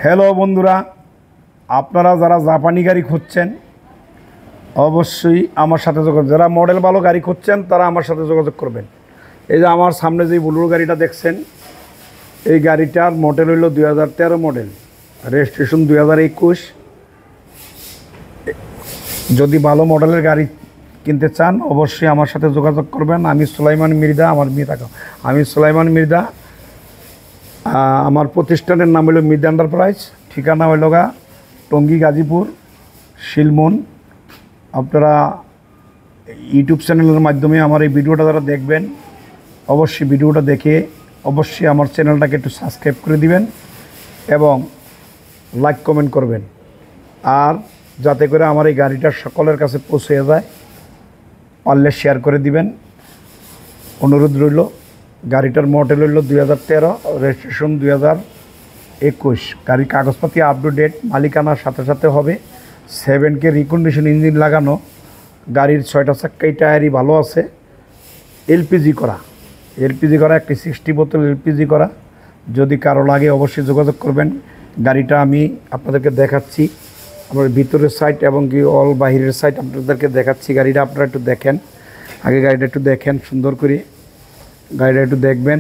Hello বন্ধুরা, আপনারা যারা জাপানি গাড়ি খুঁজছেন অবশ্যই আমার সাথে যোগাযোগ, যারা মডেল ভালো গাড়ি খুঁজছেন তারা আমার সাথে যোগাযোগ করবেন। এই যে আমার সামনে যে বুলুরো গাড়িটা দেখছেন, এই গাড়িটার মডেল হইল 2013 মডেল, রেজিস্ট্রেশন 2021। যদি ভালো মডেলের গাড়ি কিনতে চান অবশ্যই আমার সাথে যোগাযোগ করবেন। আমি সুলাইমান মির্জা, আমি সুলাইমান মির্জা। আমার প্রতিষ্ঠানের নাম হলো মির্জা এন্টারপ্রাইজ, ঠিকানা হইল টঙ্গী, গাজীপুর, শিলমন। আপনারা ইউটিউব চ্যানেলের মাধ্যমে আমার এই ভিডিওটা যারা দেখবেন অবশ্যই ভিডিওটা দেখে অবশ্যই আমার চ্যানেলটাকে একটু সাবস্ক্রাইব করে দিবেন এবং লাইক কমেন্ট করবেন। আর যাতে করে আমার এই গাড়িটা সকলের কাছে পৌঁছে যায় পারলে শেয়ার করে দিবেন, অনুরোধ রইল। গাড়িটার মডেল হইল 2013, রেজিস্ট্রেশন 2021। গাড়ির কাগজপাতি আপ টু ডেট, মালিকানার সাথে সাথে হবে। 7K রিকন্ডিশন ইঞ্জিন লাগানো, গাড়ির 6টা চাক্কাই টায়ারই ভালো আছে। এলপিজি করা একটি 60 বোতল এলপিজি করা। যদি কারো লাগে অবশ্যই যোগাযোগ করবেন। গাড়িটা আমি আপনাদেরকে দেখাচ্ছি, আমার ভিতরের সাইড এবং কি অল বাহিরের সাইড আপনাদেরকে দেখাচ্ছি। গাড়িটা আপনারা একটু দেখেন, আগে গাড়িটা একটু দেখেন সুন্দর করে, গাড়িটা একটু দেখবেন।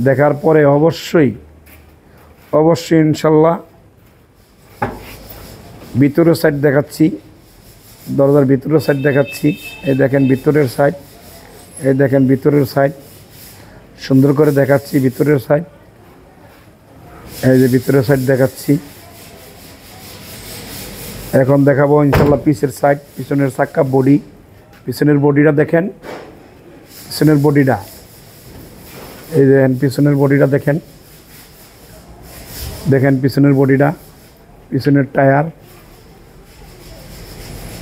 দেখার পরে অবশ্যই ইনশাল্লাহ ভিতরের সাইড দেখাচ্ছি, দরজার ভিতরের সাইড দেখাচ্ছি। এই দেখেন ভিতরের সাইড, সুন্দর করে দেখাচ্ছি ভিতরের সাইড। এই যে ভিতরের সাইড দেখাচ্ছি। এখন দেখাবো ইনশাল্লাহ পিছের সাইড, পিছনের চাক্কা, বডি। পিছনের বডিটা দেখেন, এই দেখেন পিছনের বডিটা দেখেন, পিছনের বডিটা, পিছনের টায়ার,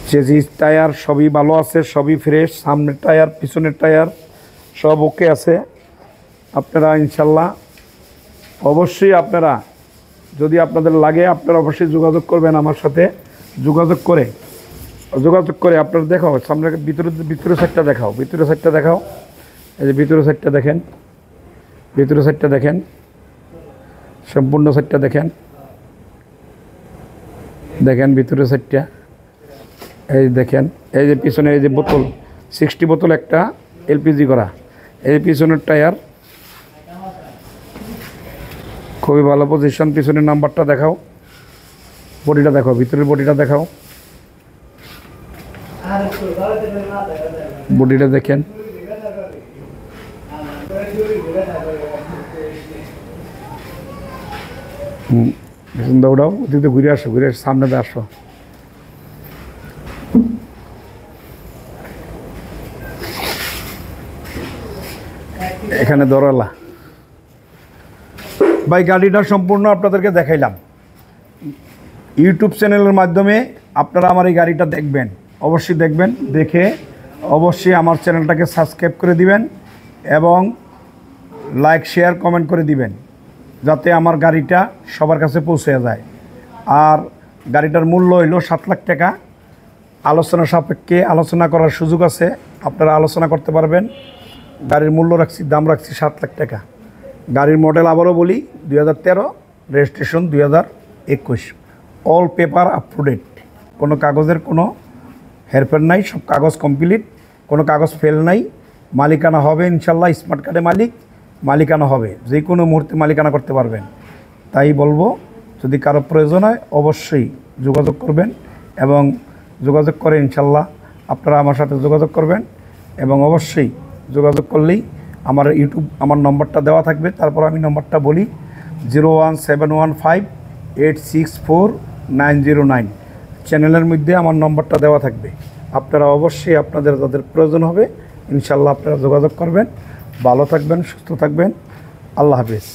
চেজিস টায়ার সবই ভালো আছে, সবই ফ্রেশ। সামনের টায়ার, পিছনের টায়ার সব ওকে আছে। আপনারা ইনশাল্লাহ অবশ্যই আপনারা যদি আপনাদের লাগে আপনারা অবশ্যই যোগাযোগ করবেন আমার সাথে। যোগাযোগ করে আপনারা দেখাও সামনে ভিতরের সাইডটা দেখাও। এই যে ভিতরের সাইডটা দেখেন, সম্পূর্ণ সাইডটা দেখেন ভিতরের সাইডটা। এই দেখেন, এই যে পিছনে এই যে বোতল 60 বোতল একটা এলপিজি করা। এই পিছনের টায়ার খুবই ভালো পজিশন। পিছনের নাম্বারটা দেখাও, বডিটা দেখাও, ভিতরের বডিটা দেখাও, বডিটা দেখেন। দৌড়াও, ওদিকে ঘুরে আসো, সামনে দিয়ে আসো। এখানে দৌড়ালা ভাই। গাড়িটা সম্পূর্ণ আপনাদেরকে দেখাইলাম। ইউটিউব চ্যানেলের মাধ্যমে আপনারা আমার এই গাড়িটা দেখবেন, অবশ্যই দেখবেন। দেখে অবশ্যই আমার চ্যানেলটাকে সাবস্ক্রাইব করে দিবেন এবং লাইক শেয়ার কমেন্ট করে দিবেন, যাতে আমার গাড়িটা সবার কাছে পৌঁছে যায়। আর গাড়িটার মূল্য হইল 7 লাখ টাকা। আলোচনা সাপেক্ষে আলোচনা করার সুযোগ আছে, আপনারা আলোচনা করতে পারবেন। গাড়ির মূল্য দাম রাখছি 7 লাখ টাকা। গাড়ির মডেল আবারও বলি 2013, registration 2021। All paper up to date, কোনো কাগজের কোনো হেরফের নাই, সব কাগজ কমপ্লিট, কোনো কাগজ ফেল নাই। মালিকানা হবে ইনশাল্লাহ, স্মার্ট কার্ডে মালিকানা হবে, যে কোনো মুহূর্তে মালিকানা করতে পারবেন। তাই বলবো, যদি কারো প্রয়োজন হয় অবশ্যই যোগাযোগ করবেন এবং যোগাযোগ করে ইনশাল্লাহ আপনারা আমার সাথে যোগাযোগ করবেন। এবং অবশ্যই যোগাযোগ করলেই আমার নম্বরটা দেওয়া থাকবে। তারপর আমি নম্বরটা বলি 01715864909। চ্যানেলের মধ্যে আমার নম্বরটা দেওয়া থাকবে। আপনারা অবশ্যই আপনাদের যাদের প্রয়োজন হবে ইনশাল্লাহ আপনারা যোগাযোগ করবেন। ভালো থাকবেন, সুস্থ থাকবেন। আল্লাহ হাফেজ।